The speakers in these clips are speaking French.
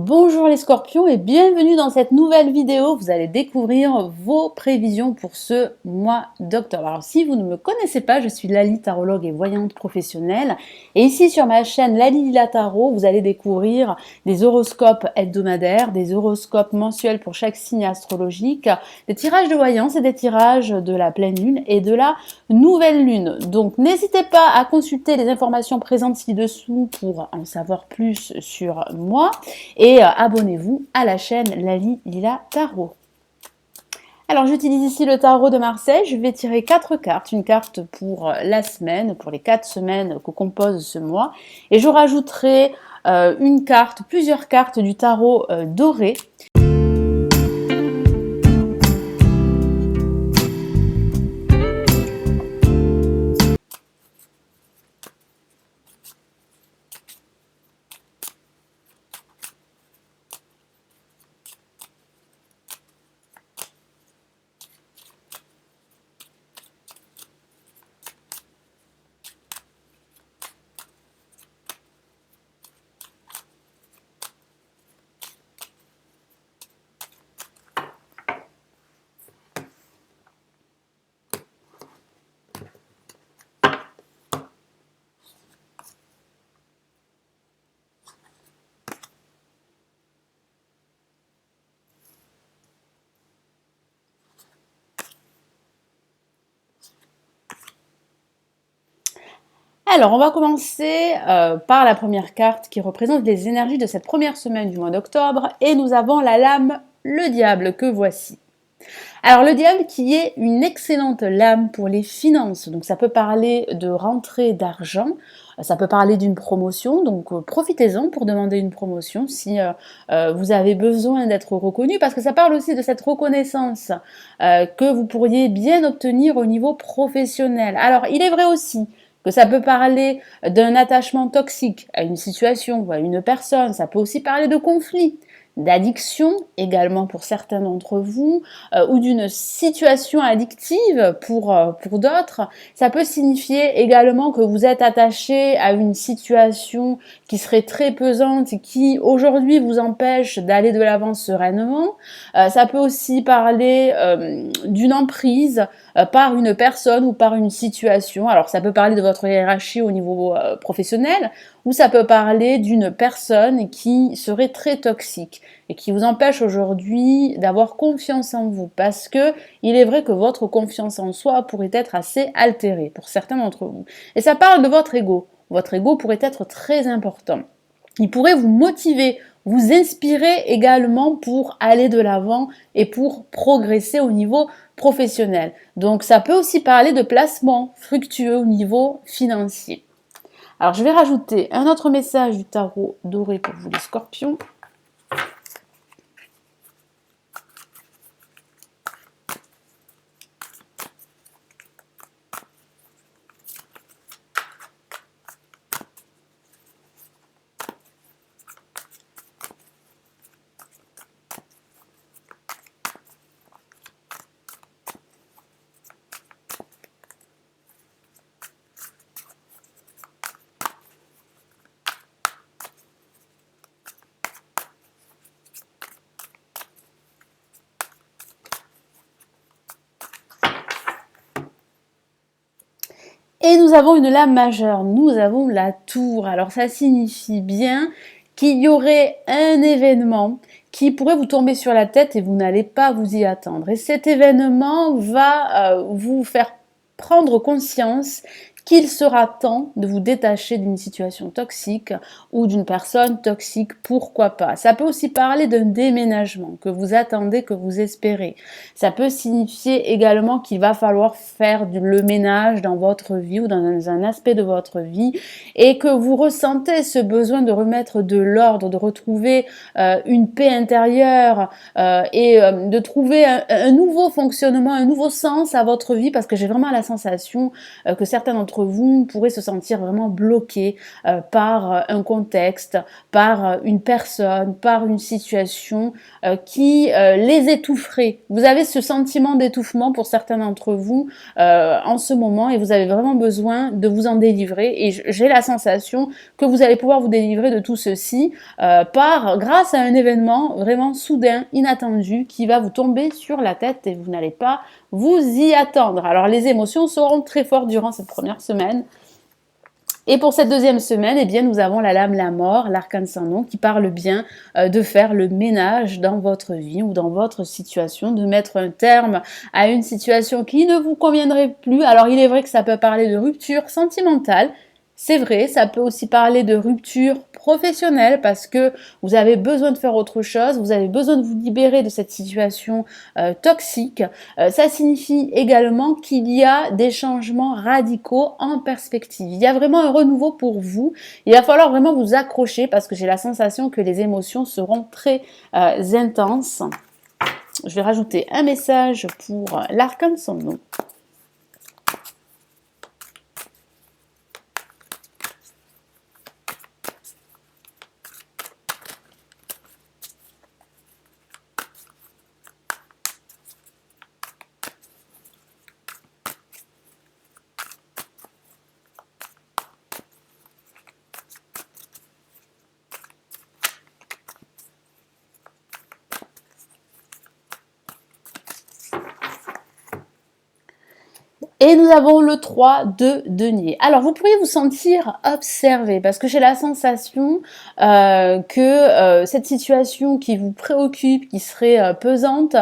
Bonjour les scorpions et bienvenue dans cette nouvelle vidéo. Vous allez découvrir vos prévisions pour ce mois d'octobre. Alors si vous ne me connaissez pas, je suis Lali, tarologue et voyante professionnelle. Et ici sur ma chaîne Lali Lila Tarot, vous allez découvrir des horoscopes hebdomadaires, des horoscopes mensuels pour chaque signe astrologique, des tirages de voyance et des tirages de la pleine lune et de la nouvelle lune. Donc n'hésitez pas à consulter les informations présentes ci-dessous pour en savoir plus sur moi. Et abonnez-vous à la chaîne Lali Lila Tarot. Alors j'utilise ici le tarot de Marseille, je vais tirer 4 cartes, une carte pour la semaine, pour les 4 semaines que compose ce mois, et je rajouterai plusieurs cartes du tarot doré. Alors, on va commencer par la première carte qui représente les énergies de cette première semaine du mois d'octobre. Et nous avons la lame, le diable, que voici. Alors, le diable qui est une excellente lame pour les finances. Donc, ça peut parler de rentrée d'argent, ça peut parler d'une promotion. Donc, profitez-en pour demander une promotion si vous avez besoin d'être reconnu. Parce que ça parle aussi de cette reconnaissance que vous pourriez bien obtenir au niveau professionnel. Alors, il est vrai aussi que ça peut parler d'un attachement toxique à une situation ou à une personne, ça peut aussi parler de conflit, d'addiction également pour certains d'entre vous, ou d'une situation addictive pour d'autres. Ça peut signifier également que vous êtes attaché à une situation qui serait très pesante et qui aujourd'hui vous empêche d'aller de l'avant sereinement. Ça peut aussi parler d'une emprise par une personne ou par une situation. Alors ça peut parler de votre hiérarchie au niveau professionnel, ou ça peut parler d'une personne qui serait très toxique et qui vous empêche aujourd'hui d'avoir confiance en vous, parce que il est vrai que votre confiance en soi pourrait être assez altérée pour certains d'entre vous. Et ça parle de votre ego. Votre ego pourrait être très important. Il pourrait vous motiver, vous inspirer également pour aller de l'avant et pour progresser au niveau professionnel. Donc ça peut aussi parler de placement fructueux au niveau financier. Alors je vais rajouter un autre message du tarot doré pour vous les scorpions. Et nous avons une lame majeure, nous avons la tour. Alors ça signifie bien qu'il y aurait un événement qui pourrait vous tomber sur la tête et vous n'allez pas vous y attendre. Et cet événement va vous faire prendre conscience qu'il sera temps de vous détacher d'une situation toxique ou d'une personne toxique, pourquoi pas. Ça peut aussi parler d'un déménagement que vous attendez, que vous espérez. Ça peut signifier également qu'il va falloir faire le ménage dans votre vie ou dans un aspect de votre vie et que vous ressentez ce besoin de remettre de l'ordre, de retrouver une paix intérieure et de trouver un nouveau fonctionnement, un nouveau sens à votre vie, parce que j'ai vraiment la sensation que certains d'entre d'entre vous pourraient se sentir vraiment bloqués par un contexte, par une personne, par une situation qui les étoufferait. Vous avez ce sentiment d'étouffement pour certains d'entre vous en ce moment et vous avez vraiment besoin de vous en délivrer. Et j'ai la sensation que vous allez pouvoir vous délivrer de tout ceci grâce à un événement vraiment soudain, inattendu, qui va vous tomber sur la tête et vous n'allez pas vous y attendre. Alors les émotions seront très fortes durant cette première semaine. Et pour cette deuxième semaine, eh bien, nous avons la lame la mort, l'arcane sans nom, qui parle bien de faire le ménage dans votre vie ou dans votre situation, de mettre un terme à une situation qui ne vous conviendrait plus. Alors il est vrai que ça peut parler de rupture sentimentale, c'est vrai, ça peut aussi parler de rupture professionnelle parce que vous avez besoin de faire autre chose, vous avez besoin de vous libérer de cette situation toxique. Ça signifie également qu'il y a des changements radicaux en perspective. Il y a vraiment un renouveau pour vous. Il va falloir vraiment vous accrocher parce que j'ai la sensation que les émotions seront très intenses. Je vais rajouter un message pour l'arcane sans nom. Et nous avons le 3 de denier. Alors, vous pourriez vous sentir observé parce que j'ai la sensation que cette situation qui vous préoccupe, qui serait pesante,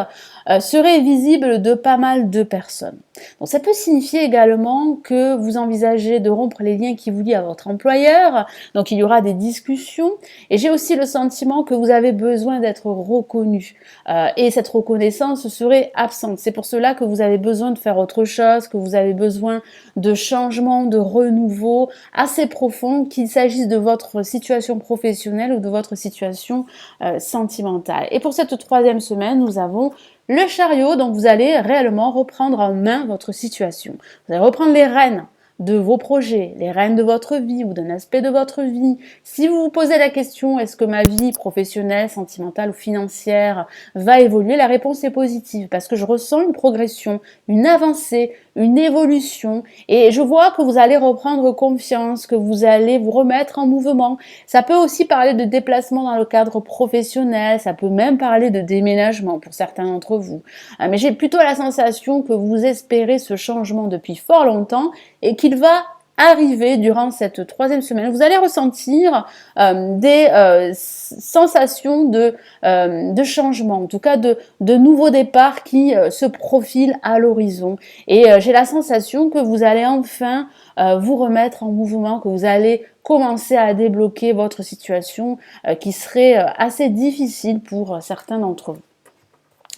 serait visible de pas mal de personnes. Donc, ça peut signifier également que vous envisagez de rompre les liens qui vous lient à votre employeur. Donc, il y aura des discussions. Et j'ai aussi le sentiment que vous avez besoin d'être reconnu. Et cette reconnaissance serait absente. C'est pour cela que vous avez besoin de faire autre chose, que vous avez besoin de changements, de renouveau assez profonds, qu'il s'agisse de votre situation professionnelle ou de votre situation sentimentale. Et pour cette troisième semaine, nous avons le chariot, donc vous allez réellement reprendre en main votre situation. Vous allez reprendre les rênes de vos projets, les rênes de votre vie ou d'un aspect de votre vie. Si vous vous posez la question, est-ce que ma vie professionnelle, sentimentale ou financière va évoluer, la réponse est positive parce que je ressens une progression, une avancée, une évolution et je vois que vous allez reprendre confiance, que vous allez vous remettre en mouvement. Ça peut aussi parler de déplacement dans le cadre professionnel, ça peut même parler de déménagement pour certains d'entre vous. Mais j'ai plutôt la sensation que vous espérez ce changement depuis fort longtemps et qu'il va arriver durant cette troisième semaine. Vous allez ressentir des sensations de changement, en tout cas de nouveaux départs qui se profilent à l'horizon. Et j'ai la sensation que vous allez enfin vous remettre en mouvement, que vous allez commencer à débloquer votre situation qui serait assez difficile pour certains d'entre vous.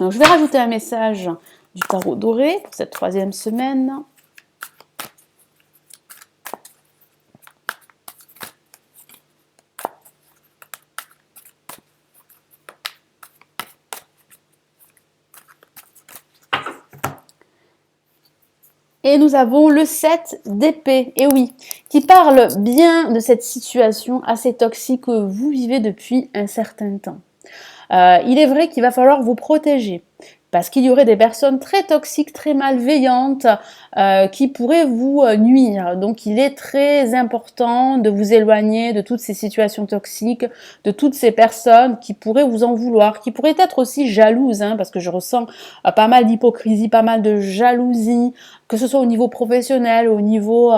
Donc, je vais rajouter un message du tarot doré pour cette troisième semaine. Et nous avons le 7 d'épée, et oui, qui parle bien de cette situation assez toxique que vous vivez depuis un certain temps. Il est vrai qu'il va falloir vous protéger. Parce qu'il y aurait des personnes très toxiques, très malveillantes, qui pourraient vous nuire. Donc il est très important de vous éloigner de toutes ces situations toxiques, de toutes ces personnes qui pourraient vous en vouloir, qui pourraient être aussi jalouses, parce que je ressens pas mal d'hypocrisie, pas mal de jalousie, que ce soit au niveau professionnel, au niveau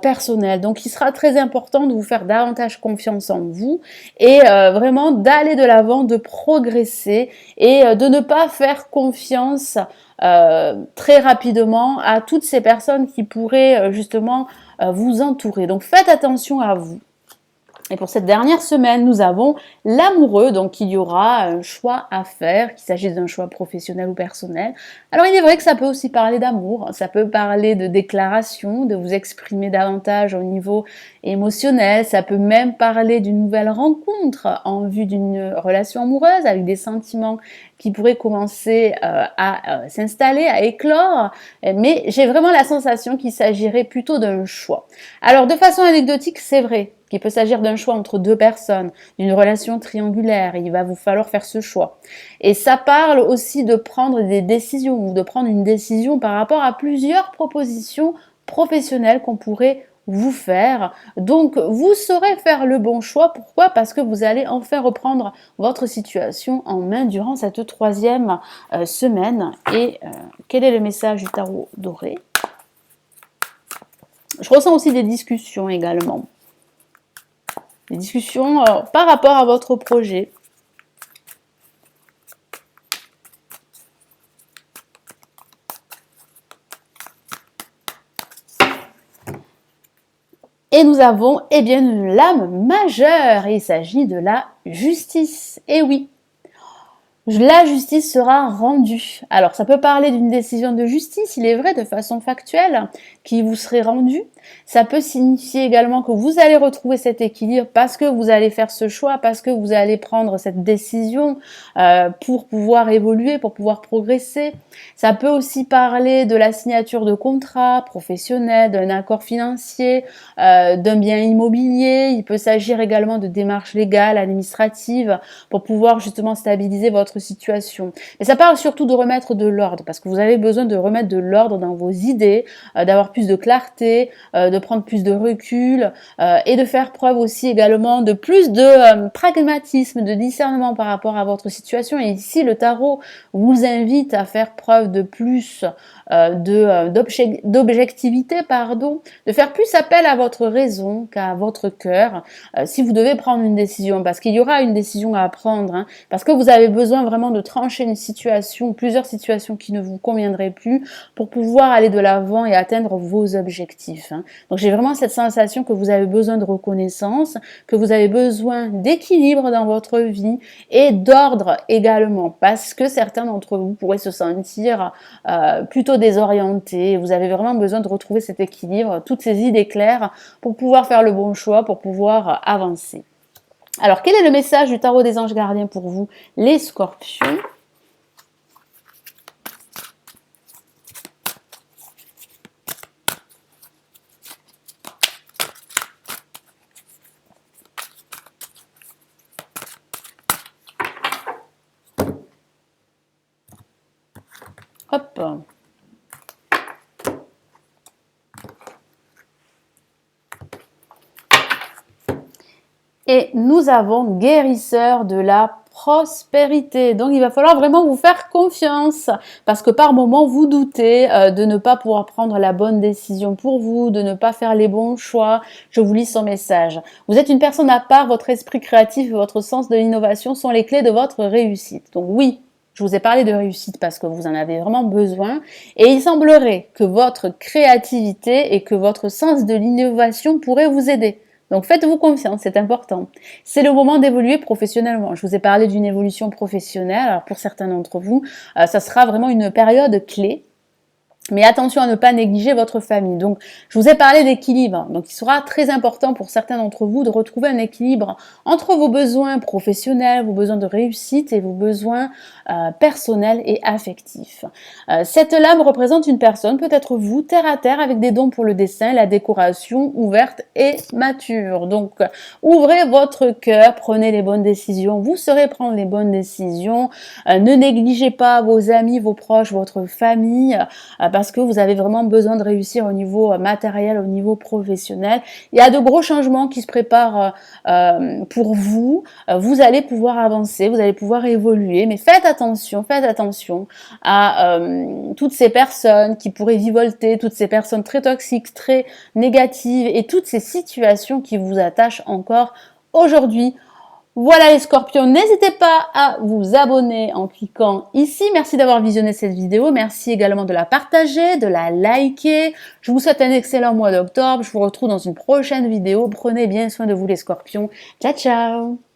personnel. Donc il sera très important de vous faire davantage confiance en vous et vraiment d'aller de l'avant, de progresser et de ne pas faire confiance très rapidement à toutes ces personnes qui pourraient justement vous entourer. Donc faites attention à vous. Et pour cette dernière semaine, nous avons l'amoureux, donc il y aura un choix à faire, qu'il s'agisse d'un choix professionnel ou personnel. Alors il est vrai que ça peut aussi parler d'amour, ça peut parler de déclaration, de vous exprimer davantage au niveau émotionnel, ça peut même parler d'une nouvelle rencontre en vue d'une relation amoureuse avec des sentiments qui pourraient commencer à s'installer, à éclore, mais j'ai vraiment la sensation qu'il s'agirait plutôt d'un choix. Alors de façon anecdotique, c'est vrai qu'il peut s'agir d'un choix entre deux personnes, d'une relation triangulaire, il va vous falloir faire ce choix. Et ça parle aussi de prendre des décisions ou de prendre une décision par rapport à plusieurs propositions professionnelles qu'on pourrait vous faire. Donc vous saurez faire le bon choix. Pourquoi? Parce que vous allez enfin reprendre votre situation en main durant cette troisième semaine. Et quel est le message du tarot doré? Je ressens aussi des discussions également. Des discussions par rapport à votre projet. Et nous avons bien une lame majeure. Et il s'agit de la justice. Et oui, la justice sera rendue. Alors, ça peut parler d'une décision de justice, il est vrai, de façon factuelle, qui vous serait rendue. Ça peut signifier également que vous allez retrouver cet équilibre parce que vous allez faire ce choix, parce que vous allez prendre cette décision pour pouvoir évoluer, pour pouvoir progresser. Ça peut aussi parler de la signature de contrats professionnels, d'un accord financier, d'un bien immobilier. Il peut s'agir également de démarches légales, administratives, pour pouvoir justement stabiliser votre situation. Mais ça parle surtout de remettre de l'ordre, parce que vous avez besoin de remettre de l'ordre dans vos idées, d'avoir plus de clarté, de prendre plus de recul et de faire preuve aussi également de plus de pragmatisme, de discernement par rapport à votre situation. Et ici, le tarot vous invite à faire preuve de plus d'objectivité, de faire plus appel à votre raison qu'à votre cœur si vous devez prendre une décision, parce qu'il y aura une décision à prendre, hein, parce que vous avez besoin vraiment de trancher une situation, plusieurs situations qui ne vous conviendraient plus pour pouvoir aller de l'avant et atteindre vos objectifs. Hein. Donc j'ai vraiment cette sensation que vous avez besoin de reconnaissance, que vous avez besoin d'équilibre dans votre vie et d'ordre également, parce que certains d'entre vous pourraient se sentir plutôt désorientés. Vous avez vraiment besoin de retrouver cet équilibre, toutes ces idées claires pour pouvoir faire le bon choix, pour pouvoir avancer. Alors, quel est le message du tarot des anges gardiens pour vous, les scorpions ? Hop. Et nous avons guérisseur de la prospérité. Donc il va falloir vraiment vous faire confiance parce que par moments vous doutez de ne pas pouvoir prendre la bonne décision pour vous, de ne pas faire les bons choix. Je vous lis son message. Vous êtes une personne à part, votre esprit créatif et votre sens de l'innovation sont les clés de votre réussite. Donc oui, je vous ai parlé de réussite parce que vous en avez vraiment besoin et il semblerait que votre créativité et que votre sens de l'innovation pourraient vous aider. Donc faites-vous confiance, c'est important. C'est le moment d'évoluer professionnellement. Je vous ai parlé d'une évolution professionnelle. Alors pour certains d'entre vous, ça sera vraiment une période clé. Mais attention à ne pas négliger votre famille. Donc, je vous ai parlé d'équilibre. Donc, il sera très important pour certains d'entre vous de retrouver un équilibre entre vos besoins professionnels, vos besoins de réussite et vos besoins personnels et affectifs. Cette lame représente une personne, peut-être vous, terre à terre, avec des dons pour le dessin, la décoration, ouverte et mature. Donc, ouvrez votre cœur, prenez les bonnes décisions. Vous saurez prendre les bonnes décisions. Ne négligez pas vos amis, vos proches, votre famille, parce que vous avez vraiment besoin de réussir au niveau matériel, au niveau professionnel. Il y a de gros changements qui se préparent pour vous. Vous allez pouvoir avancer, vous allez pouvoir évoluer, mais faites attention à toutes ces personnes qui pourraient vivolter, toutes ces personnes très toxiques, très négatives et toutes ces situations qui vous attachent encore aujourd'hui Voilà les scorpions, n'hésitez pas à vous abonner en cliquant ici. Merci d'avoir visionné cette vidéo. Merci également de la partager, de la liker. Je vous souhaite un excellent mois d'octobre. Je vous retrouve dans une prochaine vidéo. Prenez bien soin de vous les scorpions. Ciao, ciao!